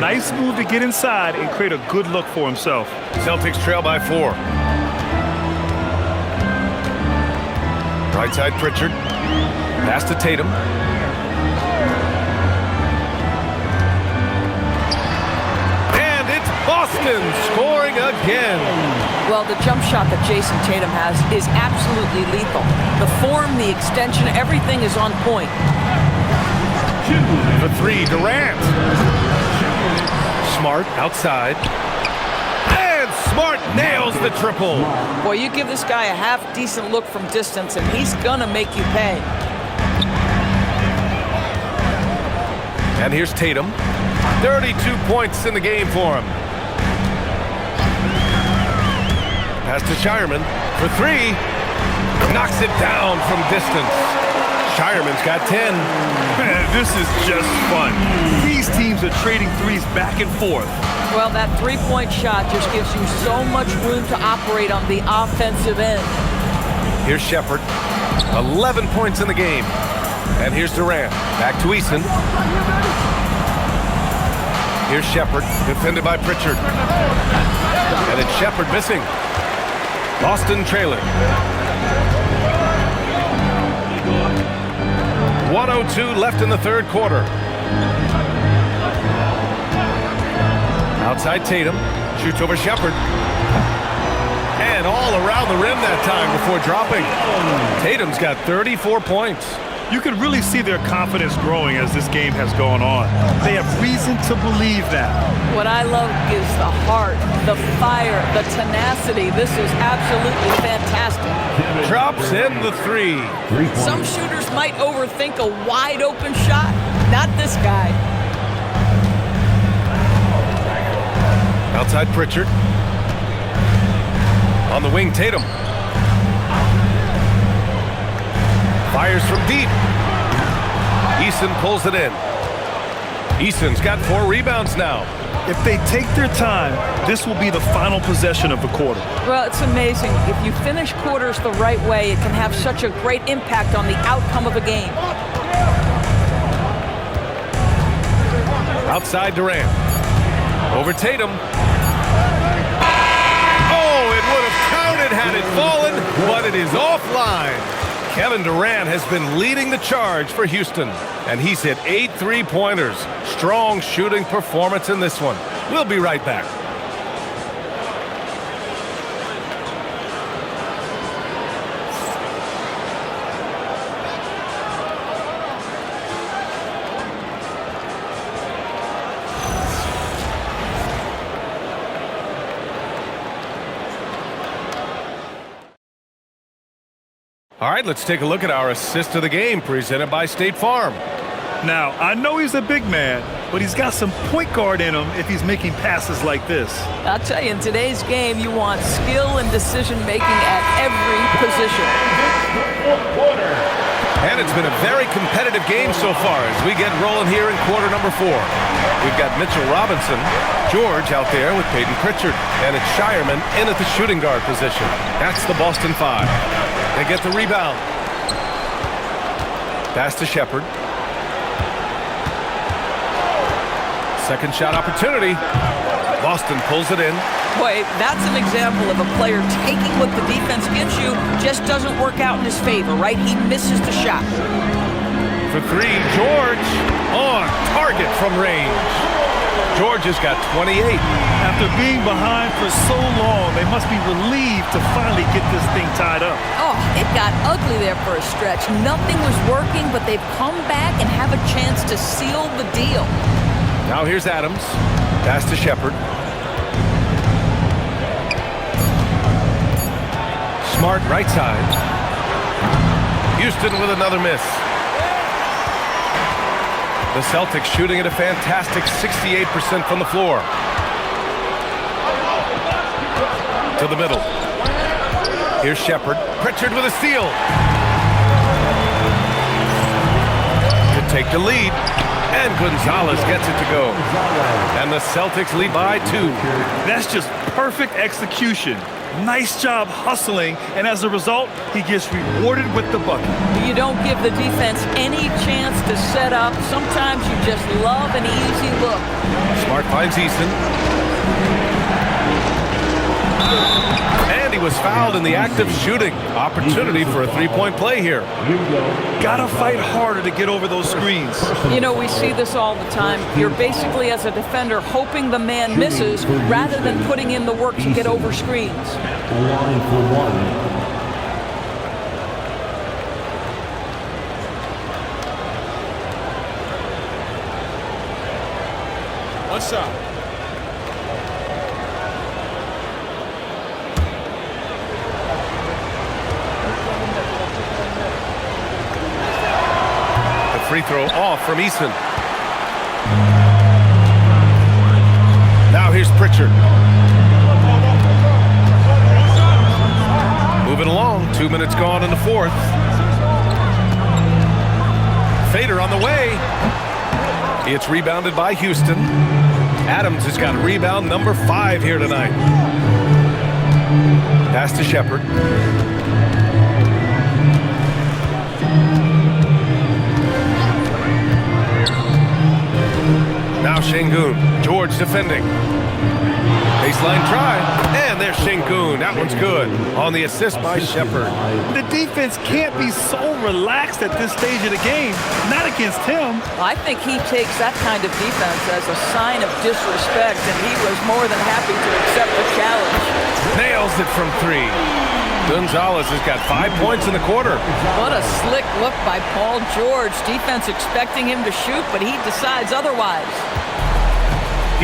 Nice move to get inside and create a good look for himself. Celtics trail by 4. Right side Pritchard. Pass to Tatum. And it's Boston scoring again. Well, the jump shot that Jason Tatum has is absolutely lethal. The form, the extension, everything is on point. For 3, Durant. Smart outside. And Smart nails the triple. Boy, you give this guy a half-decent look from distance, and he's gonna make you pay. And here's Tatum. 32 points in the game for him. Pass to Shireman for 3. Knocks it down from distance. Shireman's got 10. Man, this is just fun. These teams are trading threes back and forth. Well, that three-point shot just gives you so much room to operate on the offensive end. Here's Shepard. 11 points in the game. And here's Durant. Back to Eason. Here's Shepard, defended by Pritchard. And it's Shepard missing. Boston trailing. 1:02 left in the third quarter. Outside Tatum. Shoots over Shepard. And all around the rim that time before dropping. Tatum's got 34 points. You can really see their confidence growing as this game has gone on. They have reason to believe that. What I love is the heart, the fire, the tenacity. This is absolutely fantastic. Drops in the 3. Some shooters might overthink a wide open shot. Not this guy. Outside Pritchard. On the wing, Tatum. Fires from deep. Eason pulls it in. Eason's got 4 rebounds now. If they take their time, this will be the final possession of the quarter. Well, it's amazing. If you finish quarters the right way, it can have such a great impact on the outcome of a game. Outside Durant. Over Tatum. Oh, it would have counted had it fallen, but it is offline. Kevin Durant has been leading the charge for Houston, and he's hit 8 3-pointers. Strong shooting performance in this one. We'll be right back. All right, let's take a look at our assist of the game presented by State Farm. Now, I know he's a big man, but he's got some point guard in him if he's making passes like this. I'll tell you, in today's game, you want skill and decision-making at every position. And it's been a very competitive game so far as we get rolling here in quarter number 4. We've got Mitchell Robinson, George out there with Peyton Pritchard, and it's Shireman in at the shooting guard position. That's the Boston 5. They get the rebound. Pass to Shepard. Second shot opportunity. Boston pulls it in. Boy, that's an example of a player taking what the defense gives you, just doesn't work out in his favor, right? He misses the shot. For 3, George on target from range. George has got 28. After being behind for so long, they must be relieved to finally get this thing tied up. Oh, it got ugly there for a stretch. Nothing was working, but they've come back and have a chance to seal the deal. Now here's Adams. Pass to Shepard. Smart right side. Houston with another miss. The Celtics shooting at a fantastic 68% from the floor. To the middle. Here's Shepard. Pritchard with a steal. To take the lead. And Gonzalez gets it to go. And the Celtics lead by 2. That's just perfect execution. Nice job hustling, and as a result, he gets rewarded with the bucket. You don't give the defense any chance to set up. Sometimes you just love an easy look. Smart finds Eason. And he was fouled in the act of shooting. Opportunity for a 3-point play here. Gotta fight harder to get over those screens. You know, we see this all the time. You're basically, as a defender, hoping the man misses rather than putting in the work to get over screens. Line for 1. One shot. Free throw off from Eason. Now here's Pritchard. Moving along. 2 minutes gone in the 4th. Fader on the way. It's rebounded by Houston. Adams has got rebound number 5 here tonight. Pass to Shepard. Now Şengün. George defending. Baseline try. And there's Şengün. That one's good. On the assist by Shepard. The defense can't be so relaxed at this stage of the game. Not against him. I think he takes that kind of defense as a sign of disrespect, and he was more than happy to accept the challenge. Nails it from 3. Gonzalez has got 5 points in the quarter. What a slick look by Paul George. Defense expecting him to shoot, but he decides otherwise.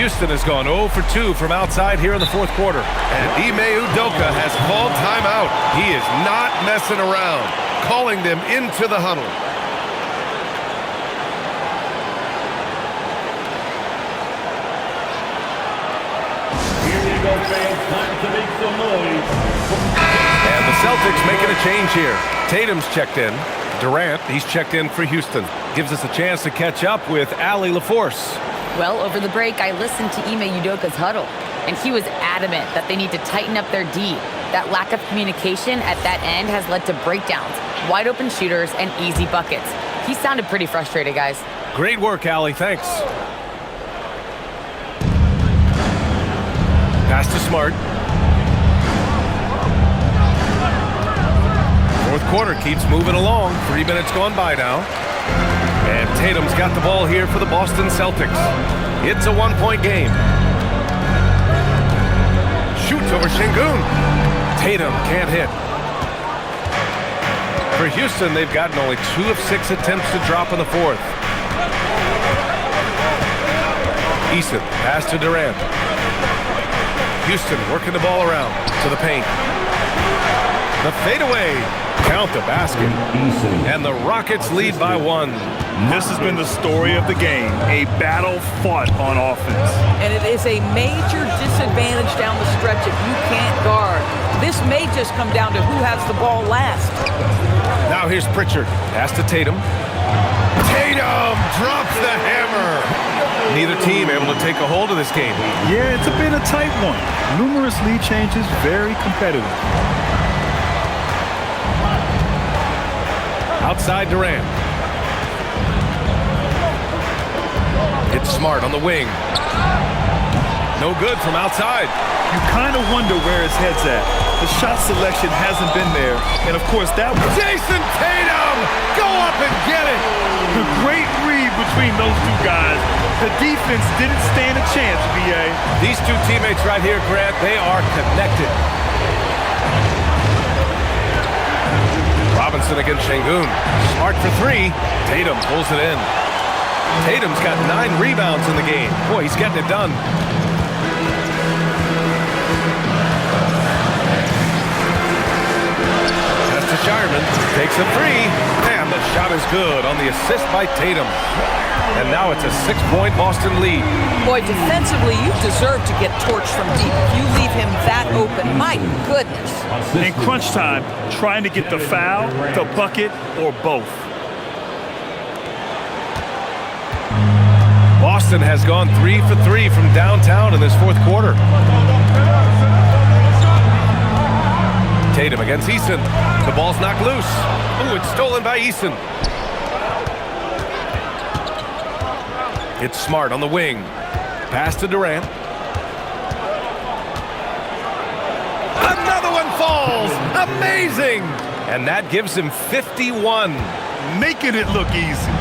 Houston has gone 0 for 2 from outside here in the 4th quarter. And Ime Udoka has called timeout. He is not messing around, calling them into the huddle. Here we go, fans. Time to make some noise. And the Celtics making a change here. Tatum's checked in. Durant, he's checked in for Houston. Gives us a chance to catch up with Allie LaForce. Well, over the break, I listened to Ime Udoka's huddle, and he was adamant that they need to tighten up their D. That lack of communication at that end has led to breakdowns, wide open shooters, and easy buckets. He sounded pretty frustrated, guys. Great work, Allie. Thanks. Pass to Smart. 4th quarter keeps moving along. 3 minutes gone by now. And Tatum's got the ball here for the Boston Celtics. It's a 1-point game. Shoots over Şengün. Tatum can't hit. For Houston, they've gotten only 2 of 6 attempts to drop in the 4th. Eason, pass to Durant. Houston working the ball around to the paint. The fadeaway. Count the basket. And the Rockets lead by 1. This has been the story of the game, a battle fought on offense. And it is a major disadvantage down the stretch if you can't guard. This may just come down to who has the ball last. Now here's Pritchard. Pass to Tatum. Tatum drops the hammer. Neither team able to take a hold of this game. Yeah, it's been a tight one. Numerous lead changes, very competitive. Outside Durant. It's Smart on the wing. No good from outside. You kind of wonder where his head's at. The shot selection hasn't been there. And, of course, that was... Jason Tatum! Go up and get it! A great read between those two guys. The defense didn't stand a chance, B.A. These two teammates right here, Grant, they are connected. Robinson against Şengün. Smart for 3. Tatum pulls it in. Tatum's got 9 rebounds in the game. Boy, he's getting it done. Pass to Shireman. Takes a 3. And the shot is good on the assist by Tatum. And now it's a 6-point Boston lead. Boy, defensively, you deserve to get torched from deep. If you leave him that open, my goodness. In crunch time, trying to get the foul, the bucket, or both. Boston has gone 3 for 3 from downtown in this fourth quarter. Tatum against Eason. The ball's knocked loose. Ooh, it's stolen by Eason. It's Smart on the wing. Pass to Durant. Another one falls. Amazing. And that gives him 51. Making it look easy.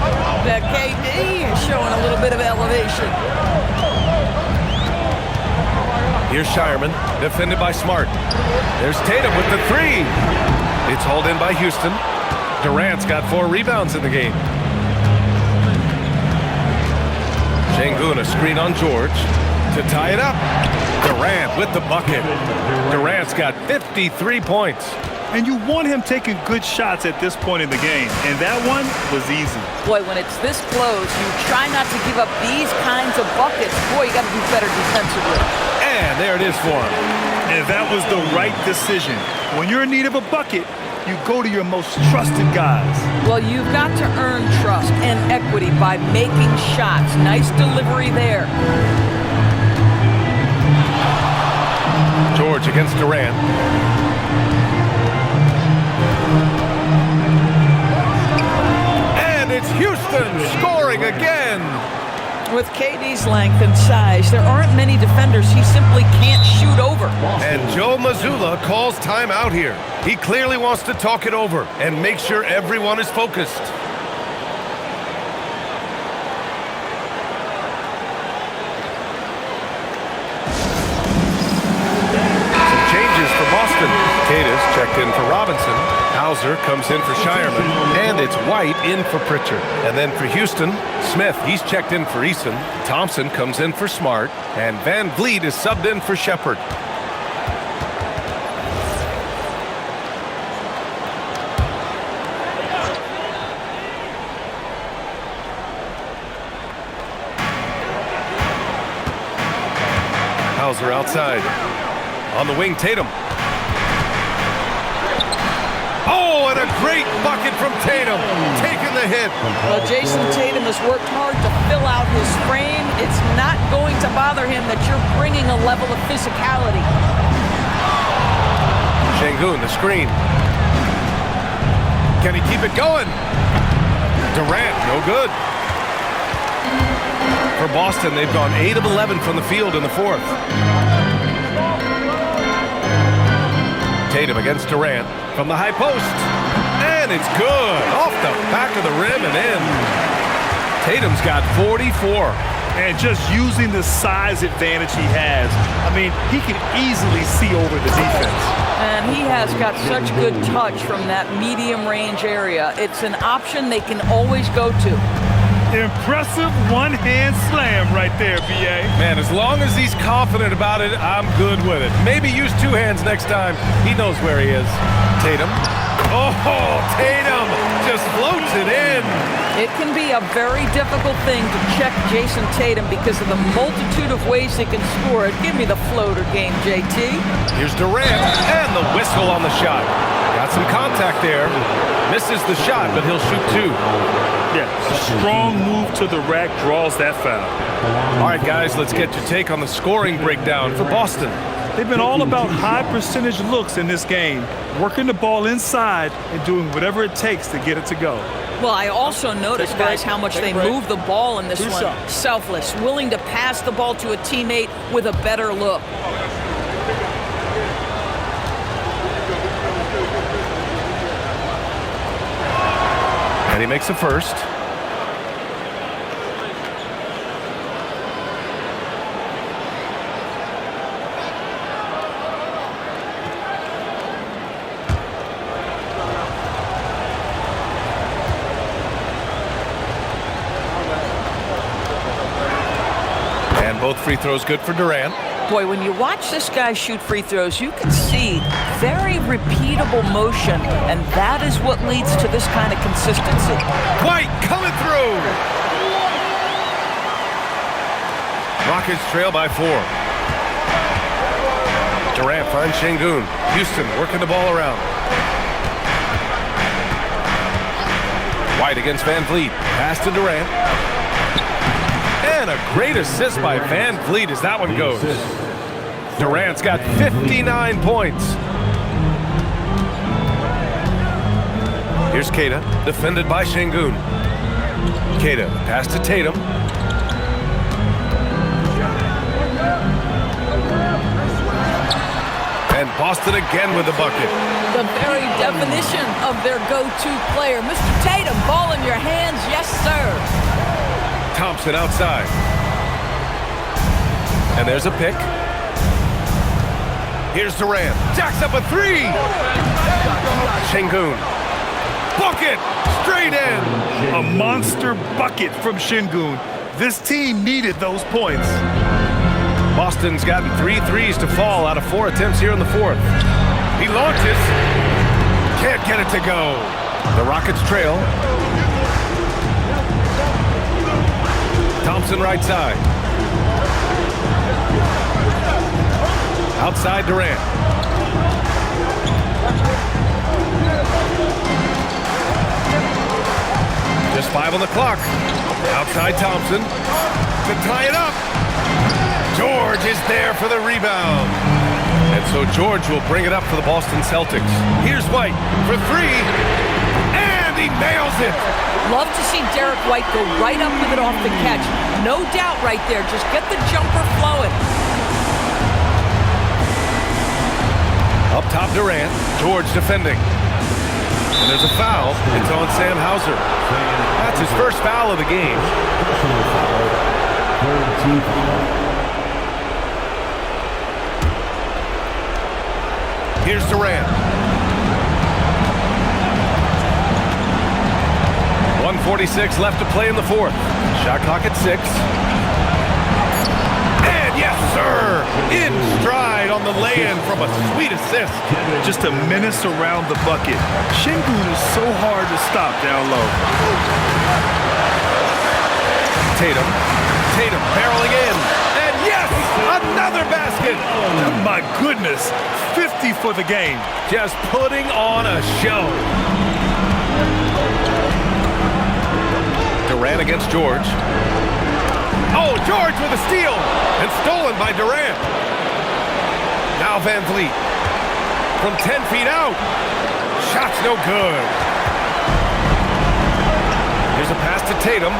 That KD is showing a little bit of elevation. Here's Shireman, defended by Smart. There's Tatum with the 3. It's hauled in by Houston. Durant's got 4 rebounds in the game. Şengün, a screen on George to tie it up. Durant with the bucket. Durant's got 53 points. And you want him taking good shots at this point in the game. And that one was easy. Boy, when it's this close, you try not to give up these kinds of buckets. Boy, you got to do better defensively. And there it is for him. And that was the right decision. When you're in need of a bucket, you go to your most trusted guys. Well, you've got to earn trust and equity by making shots. Nice delivery there. George against Durant. And it's Houston scoring again. With KD's length and size, there aren't many defenders he simply can't shoot over. And Joe Mazzulla calls timeout here. He clearly wants to talk it over and make sure everyone is focused. Some changes for Boston. Cadis checked in for Robinson. Hauser comes in for Shireman. And it's White in for Pritchard. And then for Houston, Smith, he's checked in for Eason. Thompson comes in for Smart. And Van Vliet is subbed in for Shepherd. Hauser outside. On the wing, Tatum. Oh, and a great bucket from Tatum. Taking the hit. Well, Jason Tatum has worked hard to fill out his frame. It's not going to bother him that you're bringing a level of physicality. Şengün, the screen. Can he keep it going? Durant, no good. For Boston, they've gone 8 of 11 from the field in the fourth. Tatum against Durant from the high post. And it's good. Off the back of the rim and in. Tatum's got 44. And just using the size advantage he has, I mean, he can easily see over the defense. And he has got such good touch from that medium range area. It's an option they can always go to. Impressive one-hand slam right there, B.A. Man, as long as he's confident about it, I'm good with it. Maybe use two hands next time. He knows where he is. Tatum. Oh, Tatum just floats it in. It can be a very difficult thing to check Jason Tatum because of the multitude of ways he can score it. Give me the floater game, JT. Here's Durant, and the whistle on the shot. Got some contact there. Misses the shot, but he'll shoot two. Yeah, a strong move to the rack draws that foul. All right, guys, let's get your take on the scoring breakdown for Boston. They've been all about high percentage looks in this game, working the ball inside and doing whatever it takes to get it to go. Well, I also noticed, guys, how much they move the ball in this one. Selfless, willing to pass the ball to a teammate with a better look. And he makes the first. And both free throws good for Durant. Boy, when you watch this guy shoot free throws, you can see very repeatable motion, and that is what leads to this kind of consistency. White coming through. Rockets trail by 4. Durant finds Şengün. Houston working the ball around. White against Van Vliet. Pass to Durant. And a great assist by Van Vliet as that one goes. Durant's got 59 points. Here's Keita, defended by Şengün. Keita, pass to Tatum. And Boston again with the bucket. The very definition of their go-to player. Mr. Tatum, ball in your hands, yes, sir. Thompson outside. And there's a pick. Here's Durant. Jacks up a three. Şengün. Bucket. Straight in. A monster bucket from Şengün. This team needed those points. Boston's gotten 3 threes to fall out of 4 attempts here in the fourth. He launches. Can't get it to go. The Rockets trail. Thompson right side. Outside Durant. Just 5 on the clock. Outside Thompson. To tie it up. George is there for the rebound. And so George will bring it up for the Boston Celtics. Here's White for 3. And he nails it. Love to see Derek White go right up with it off the catch. No doubt right there. Just get the jumper flowing. Up top Durant. George defending. And there's a foul. It's on Sam Hauser. That's his first foul of the game. Here's Durant. 1:46 left to play in the fourth. Shot clock at 6. And yes, sir! In stride on the lay-in from a sweet assist. Just a menace around the bucket. Şengün is so hard to stop down low. Tatum. Tatum barreling in. And yes! Another basket! My goodness. 50 for the game. Just putting on a show. Durant against George. Oh, George with a steal. And stolen by Durant. Now Van Vliet. From 10 feet out. Shot's no good. Here's a pass to Tatum.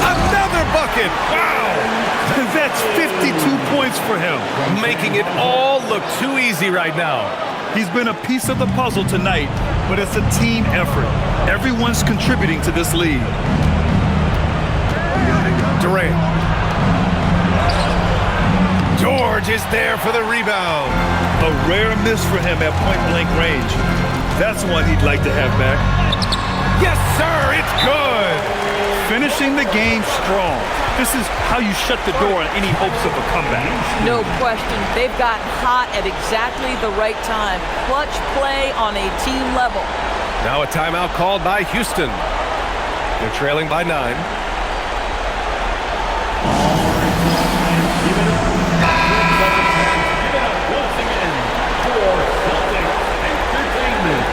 Another bucket. Wow. That's 52 points for him. Making it all look too easy right now. He's been a piece of the puzzle tonight, but it's a team effort. Everyone's contributing to this lead. Durant. George is there for the rebound. A rare miss for him at point-blank range. That's one he'd like to have back. Yes, sir, it's good. finishing the game strong. This is how you shut the door on any hopes of a comeback. No question. They've gotten hot at exactly the right time. Clutch play on a team level. Now a timeout called by Houston. They're trailing by 9. Once again, for Celtics Entertainment.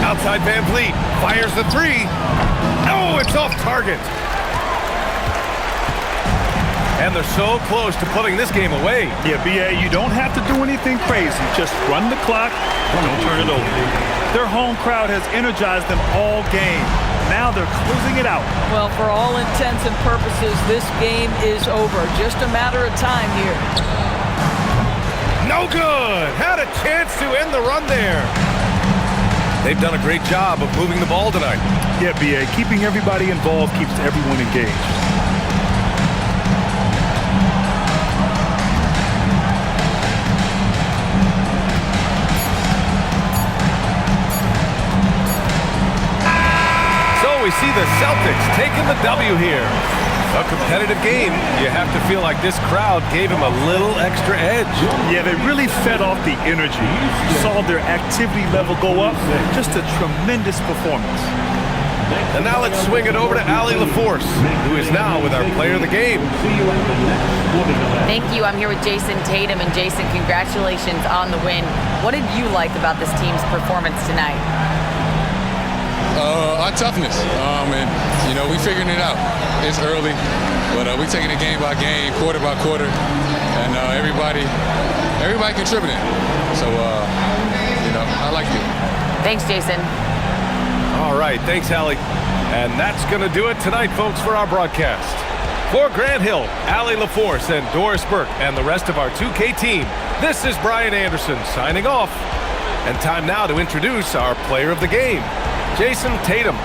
Outside Van Vliet fires the 3. Oh, it's off target. And they're so close to putting this game away. Yeah, BA, you don't have to do anything crazy. Just run the clock, don't turn it over. Their home crowd has energized them all game. Now they're closing it out. Well, for all intents and purposes, this game is over. Just a matter of time here. No good. Had a chance to end the run there. They've done a great job of moving the ball tonight. Yeah, BA, keeping everybody involved keeps everyone engaged. So we see the Celtics taking the W here. A competitive game. You have to feel like this crowd gave him a little extra edge. Yeah, they really fed off the energy. You saw their activity level go up. Just a tremendous performance. And now let's swing it over to Allie LaForce, who is now with our player of the game. Thank you. I'm here with Jason Tatum. And Jason, congratulations on the win. What did you like about this team's performance tonight? Our toughness. And, we figuring it out. It's early, but we taking it game by game, quarter by quarter, and everybody contributing. So, I liked it. Thanks, Jason. All right, thanks, Allie. And that's going to do it tonight, folks, for our broadcast. For Grant Hill, Allie LaForce, and Doris Burke, and the rest of our 2K team, this is Brian Anderson signing off. And time now to introduce our player of the game, Jason Tatum.